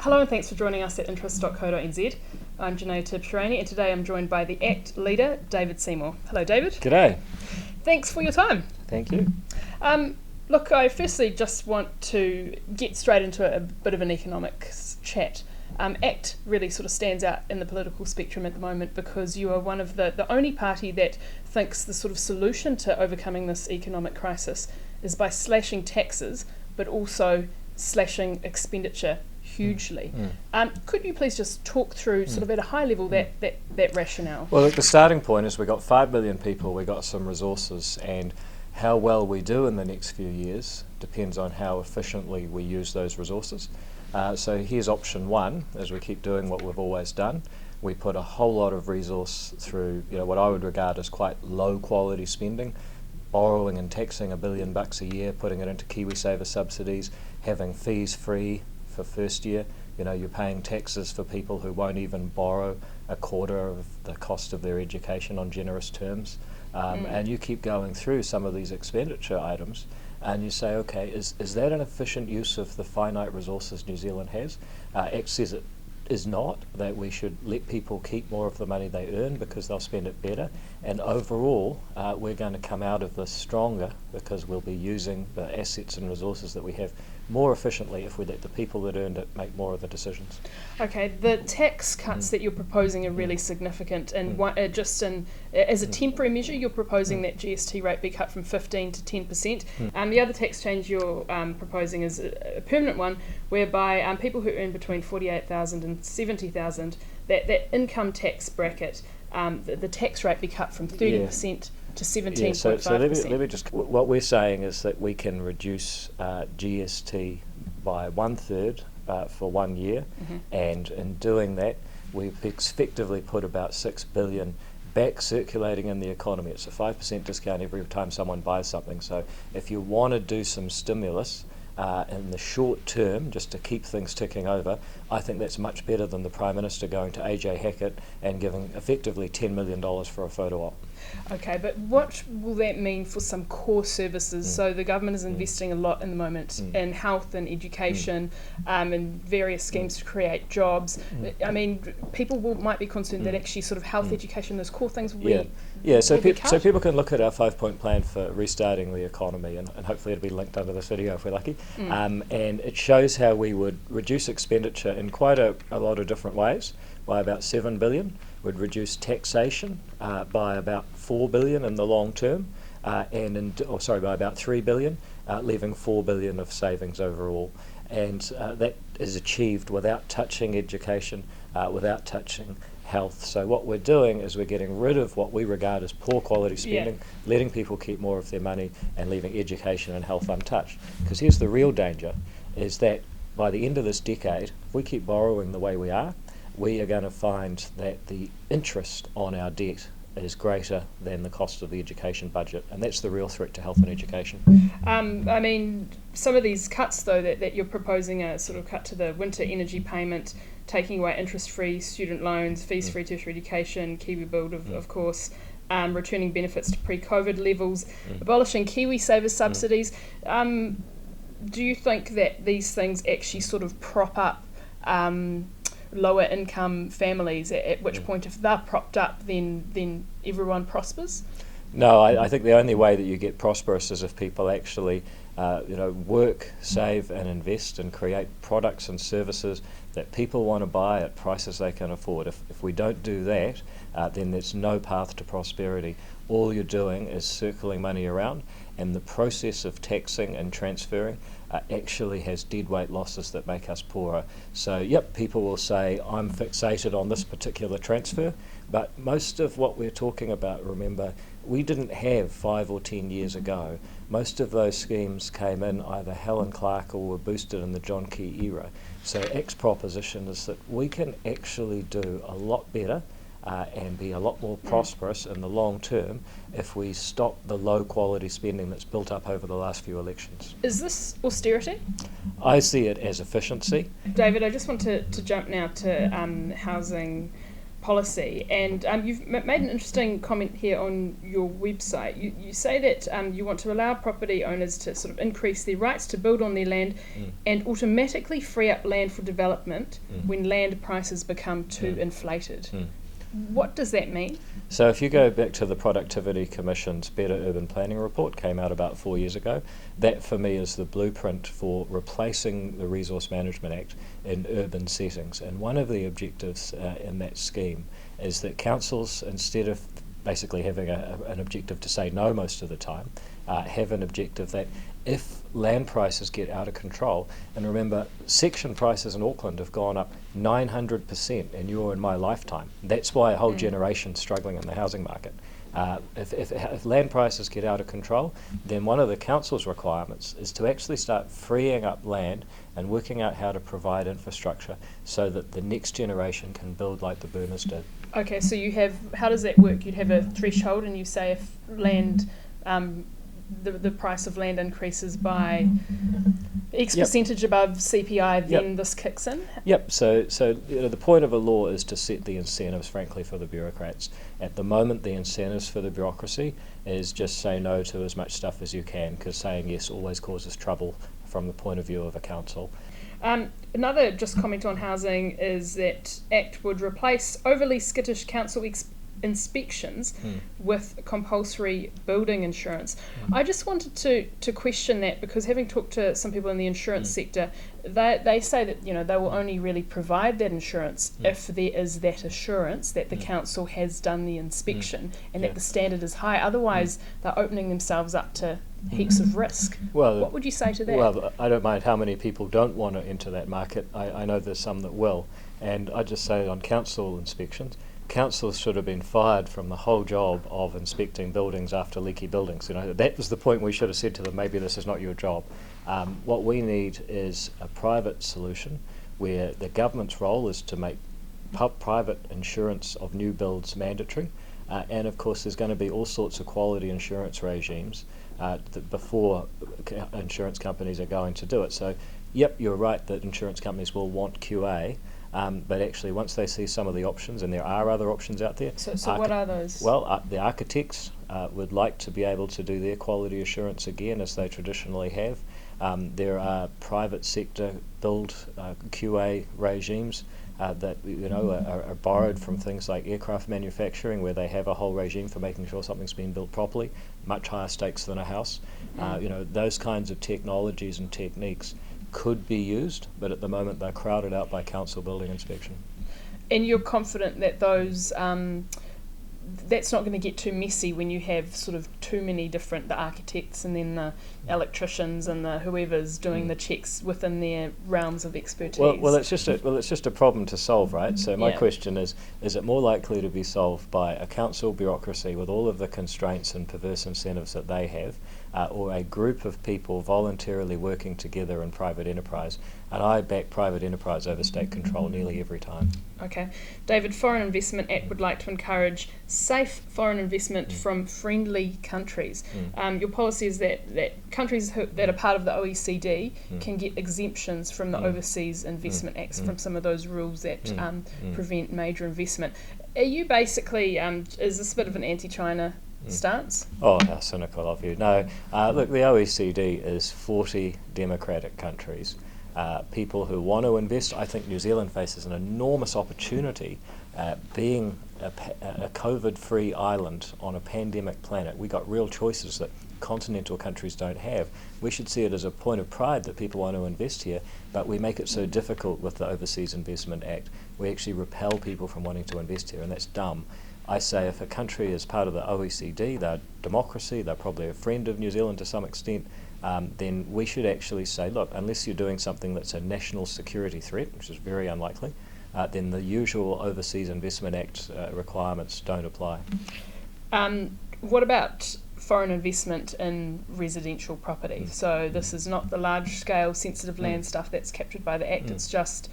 Hello and thanks for joining us at interest.co.nz. I'm Janae Tibshirani and today I'm joined by the ACT leader, David Seymour. Hello, David. G'day. Thanks for your time. Thank you. Look, I firstly just want to get straight into a bit of an economics chat. ACT really sort of stands out in the political spectrum at the moment because you are one of the only party that thinks the sort of solution to overcoming this economic crisis is by slashing taxes, but also slashing expenditure hugely. Could you please just talk through sort of at a high level that rationale? Well, look, the starting point is we've got 5 million people, we've got some resources, and how well we do in the next few years depends on how efficiently we use those resources. So here's option one, as we keep doing what we've always done. We put a whole lot of resource through what I would regard as quite low quality spending, borrowing and taxing $1 billion a year, putting it into KiwiSaver subsidies, having fees free for first year. You're paying taxes for people who won't even borrow a quarter of the cost of their education on generous terms. And you keep going through some of these expenditure items and you say, okay, is that an efficient use of the finite resources New Zealand has? ACT says it is not, that we should let people keep more of the money they earn because they'll spend it better, and overall we're going to come out of this stronger because we'll be using the assets and resources that we have more efficiently if we let the people that earned it make more of the decisions. Okay, the tax cuts that you're proposing are really significant, and as a temporary measure you're proposing that GST rate be cut from 15 to 10%. The other tax change you're proposing is a permanent one whereby people who earn between 48,000 and 70,000, that income tax bracket, the tax rate be cut from 30% to 17.5%. So let me just, what we're saying is that we can reduce GST by 1/3 for 1 year, and in doing that we've effectively put about $6 billion back circulating in the economy. It's a 5% discount every time someone buys something. So if you want to do some stimulus in the short term, just to keep things ticking over, I think that's much better than the Prime Minister going to AJ Hackett and giving effectively $10 million for a photo op. Okay, but what will that mean for some core services? So the government is investing a lot in the moment in health and education and various schemes to create jobs. I mean, people might be concerned that actually sort of health, education, those core things will So people can look at our 5-point plan for restarting the economy, and hopefully it'll be linked under this video if we're lucky. And it shows how we would reduce expenditure in quite a lot of different ways, by about $7 billion. Would reduce taxation by about $4 billion in the long term, by about $3 billion, leaving $4 billion of savings overall. And that is achieved without touching education, without touching health. So what we're doing is we're getting rid of what we regard as poor quality spending, letting people keep more of their money, and leaving education and health untouched. Because here's the real danger, is that by the end of this decade, if we keep borrowing the way we are going to find that the interest on our debt is greater than the cost of the education budget, and that's the real threat to health and education. I mean, some of these cuts though that you're proposing are sort of cut to the winter energy payment, taking away interest-free student loans, fees-free tertiary education, Kiwi Build of course, returning benefits to pre-COVID levels, abolishing KiwiSaver subsidies. Do you think that these things actually sort of prop up lower income families, at which point if they're propped up then everyone prospers? No, I think the only way that you get prosperous is if people actually work, save and invest and create products and services that people want to buy at prices they can afford. If we don't do that, then there's no path to prosperity. All you're doing is circling money around, and the process of taxing and transferring actually has deadweight losses that make us poorer. So people will say, I'm fixated on this particular transfer, but most of what we're talking about, remember, we didn't have 5 or 10 years ago. Most of those schemes came in either Helen Clark or were boosted in the John Key era. So ACT's proposition is that we can actually do a lot better and be a lot more prosperous in the long term if we stop the low quality spending that's built up over the last few elections. Is this austerity? I see it as efficiency. David, I just want to jump now to housing policy. And you've made an interesting comment here on your website. You say that you want to allow property owners to sort of increase their rights to build on their land and automatically free up land for development when land prices become too inflated. What does that mean? So if you go back to the Productivity Commission's Better Urban Planning report, came out about 4 years ago, that for me is the blueprint for replacing the Resource Management Act in urban settings. And one of the objectives in that scheme is that councils, instead of basically having an objective to say no most of the time, have an objective that if land prices get out of control, and remember, section prices in Auckland have gone up 900% in your and my lifetime. That's why a whole generation's struggling in the housing market. If land prices get out of control, then one of the council's requirements is to actually start freeing up land and working out how to provide infrastructure so that the next generation can build like the boomers did. Okay, so you have, how does that work? You'd have a threshold and you say if land, the price of land increases by X percentage above CPI, then this kicks in? Yep, so the point of a law is to set the incentives, frankly, for the bureaucrats. At the moment, the incentives for the bureaucracy is just say no to as much stuff as you can, because saying yes always causes trouble from the point of view of a council. Another just comment on housing is that Act would replace overly skittish council inspections with compulsory building insurance. I just wanted to question that, because having talked to some people in the insurance sector, they say that they will only really provide that insurance if there is that assurance that the council has done the inspection and that the standard is high. Otherwise, they're opening themselves up to heaps of risk. Well, what would you say to that? Well, I don't mind how many people don't want to enter that market. I know there's some that will. And I just say on council inspections, councils should have been fired from the whole job of inspecting buildings after leaky buildings. That was the point we should have said to them, maybe this is not your job. What we need is a private solution where the government's role is to make private insurance of new builds mandatory. And of course there's going to be all sorts of quality insurance regimes before insurance companies are going to do it. So yep, you're right that insurance companies will want QA, but actually once they see some of the options, and there are other options out there. So what are those? Well, the architects would like to be able to do their quality assurance again as they traditionally have. There are private sector build QA regimes that are borrowed from things like aircraft manufacturing, where they have a whole regime for making sure something's been built properly, much higher stakes than a house. Those kinds of technologies and techniques could be used, but at the moment they're crowded out by council building inspection. And you're confident that those that's not going to get too messy when you have sort of too many different, the architects and then the electricians and the whoever's doing the checks within their realms of expertise? Well, it's just a problem to solve, right? So my question is it more likely to be solved by a council bureaucracy with all of the constraints and perverse incentives that they have, or a group of people voluntarily working together in private enterprise? And I back private enterprise over state control nearly every time. Okay. David, Foreign Investment Act would like to encourage safe foreign investment from friendly countries. Your policy is that countries that are part of the OECD can get exemptions from the Overseas Investment Acts from some of those rules that prevent major investment. Are you basically, is this a bit of an anti-China stance? Oh, how cynical of you. No, look, the OECD is 40 democratic countries. People who want to invest. I think New Zealand faces an enormous opportunity being a COVID-free island on a pandemic planet. We got real choices that continental countries don't have. We should see it as a point of pride that people want to invest here, but we make it so difficult with the Overseas Investment Act. We actually repel people from wanting to invest here, and that's dumb. I say if a country is part of the OECD, they're democracy, they're probably a friend of New Zealand to some extent, then we should actually say, look, unless you're doing something that's a national security threat, which is very unlikely, then the usual Overseas Investment Act requirements don't apply. What about foreign investment in residential property? So this is not the large-scale sensitive land stuff that's captured by the Act, it's just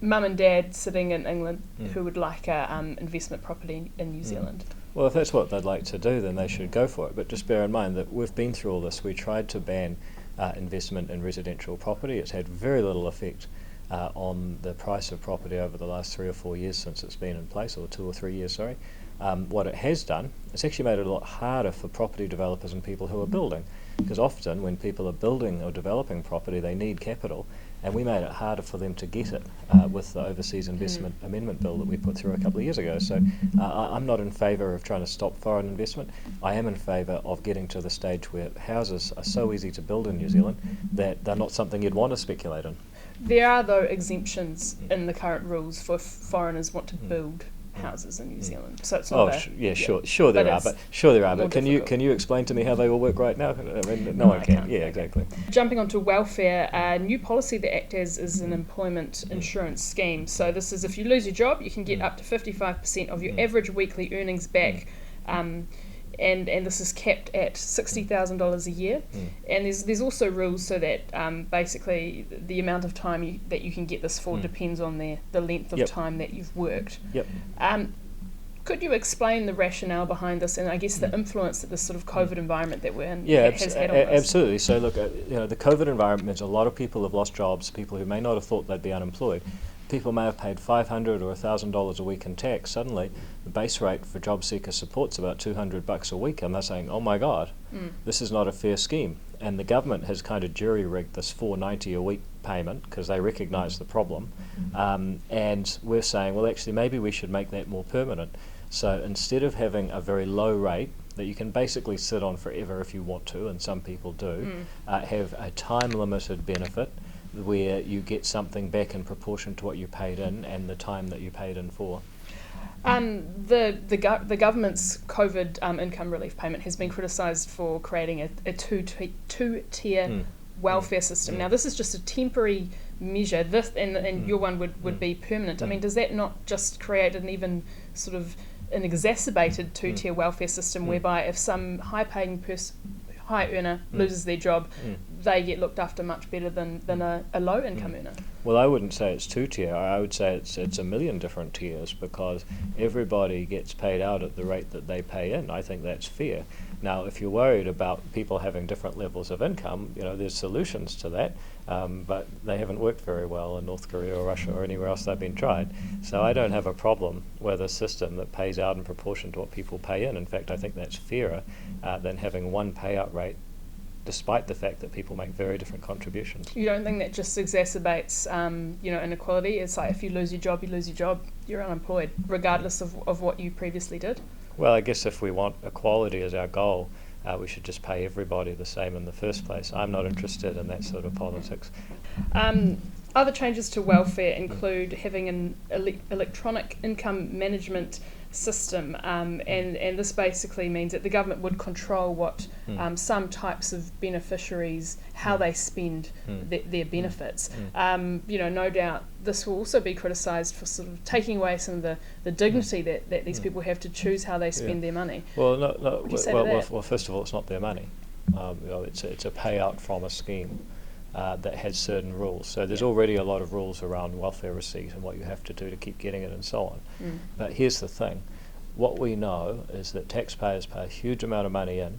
mum and dad sitting in England who would like a investment property in New Zealand. Well, if that's what they'd like to do, then they should go for it. But just bear in mind that we've been through all this. We tried to ban investment in residential property. It's had very little effect. on the price of property over the last 3 or 4 years since it's been in place, or 2 or 3 years, sorry. What it has done, it's actually made it a lot harder for property developers and people who are building, because often when people are building or developing property, they need capital, and we made it harder for them to get it with the Overseas Investment Amendment Bill that we put through a couple of years ago. So I'm not in favour of trying to stop foreign investment. I am in favour of getting to the stage where houses are so easy to build in New Zealand that they're not something you'd want to speculate in. There are, though, exemptions in the current rules for foreigners want to build houses in New Zealand. So it's not sure there are, but can you explain to me how they all work right now? I mean, no one can. Yeah, exactly. Jumping onto welfare, a new policy the Act has is an employment insurance scheme. So this is if you lose your job, you can get up to 55% of your average weekly earnings back. And this is capped at $60,000 a year, and there's also rules so that basically the amount of time that you can get this for depends on the length of time that you've worked. Could you explain the rationale behind this, and I guess the influence that this sort of COVID environment that we're in has had on us? Absolutely. So look, the COVID environment means a lot of people have lost jobs, people who may not have thought they'd be unemployed. People may have paid $500 or $1,000 a week in tax. Suddenly, the base rate for job seeker support's about $200 a week, and they're saying, "Oh my God, this is not a fair scheme." And the government has kind of jury-rigged this $490 a week payment because they recognise the problem, and we're saying, well, actually, maybe we should make that more permanent. So instead of having a very low rate that you can basically sit on forever if you want to, and some people do, have a time-limited benefit where you get something back in proportion to what you paid in and the time that you paid in for. The government's COVID income relief payment has been criticised for creating a two-tier welfare system. Now, this is just a temporary measure. This and your one would be permanent. I mean, does that not just create an even sort of an exacerbated two-tier welfare system whereby if some high earner loses their job, they get looked after much better than a low income earner? Well, I wouldn't say it's two-tier. I would say it's a million different tiers, because everybody gets paid out at the rate that they pay in. I think that's fair. Now, if you're worried about people having different levels of income, there's solutions to that, but they haven't worked very well in North Korea or Russia or anywhere else they've been tried. So I don't have a problem with a system that pays out in proportion to what people pay in. In fact, I think that's fairer than having one payout rate, despite the fact that people make very different contributions. You don't think that just exacerbates, inequality? It's like if you lose your job, you're unemployed, regardless of what you previously did? Well, I guess if we want equality as our goal, we should just pay everybody the same in the first place. I'm not interested in that sort of politics. Other changes to welfare include having an electronic income management system, and this basically means that the government would control what some types of beneficiaries, how they spend their benefits. No doubt this will also be criticised for sort of taking away some of the dignity that these people have to choose how they spend their money. Well, well, first of all, it's not their money. It's a payout from a scheme that has certain rules. So there's already a lot of rules around welfare receipt and what you have to do to keep getting it and so on. But here's the thing. What we know is that taxpayers pay a huge amount of money in,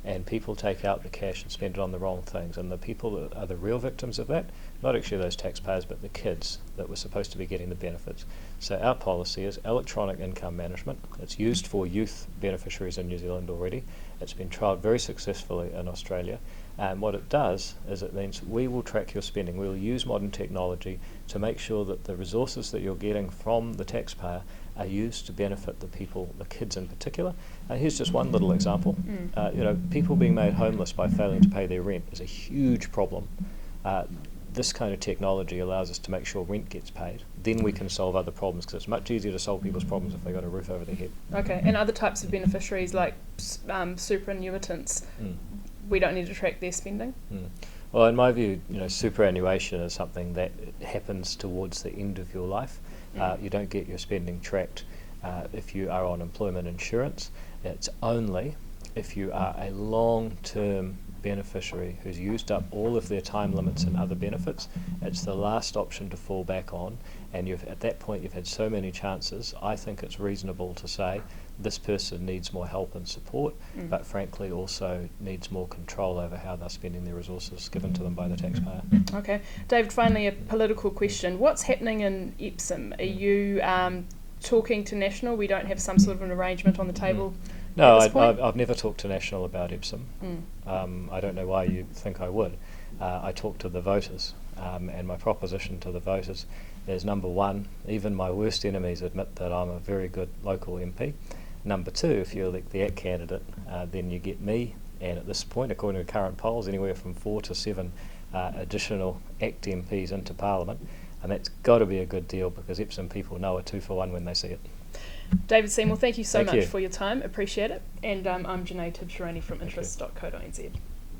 and people take out the cash and spend it on the wrong things. And the people that are the real victims of that, not actually those taxpayers, but the kids that were supposed to be getting the benefits. So our policy is electronic income management. It's used for youth beneficiaries in New Zealand already. It's been trialled very successfully in Australia. And what it does is it means we will track your spending. We will use modern technology to make sure that the resources that you're getting from the taxpayer are used to benefit the people, the kids in particular. Here's just one little example. People being made homeless by failing to pay their rent is a huge problem. This kind of technology allows us to make sure rent gets paid. Then we can solve other problems, because it's much easier to solve people's problems if they've got a roof over their head. Okay, and other types of beneficiaries like superannuitants, we don't need to track their spending? Well, in my view, superannuation is something that happens towards the end of your life. You don't get your spending tracked if you are on employment insurance. It's only if you are a long-term beneficiary who's used up all of their time limits and other benefits, it's the last option to fall back on, and at that point you've had so many chances. I think it's reasonable to say this person needs more help and support, but frankly also needs more control over how they're spending their resources given to them by the taxpayer. Okay. David, finally a political question. What's happening in Epsom? Are you talking to National? We don't have some sort of an arrangement on the table. No, at this point? I've never talked to National about Epsom. I don't know why you think I would. I talk to the voters, and my proposition to the voters is, number one, even my worst enemies admit that I'm a very good local MP. Number two, if you elect the ACT candidate, then you get me, and at this point, according to current polls, anywhere from 4 to 7 additional ACT MPs into Parliament, and that's got to be a good deal because Epsom people know a 2-for-1 when they see it. David Seymour, thank you so Thank much you. for your time. Appreciate it. And I'm Janae Tibshirani from interest.co.nz.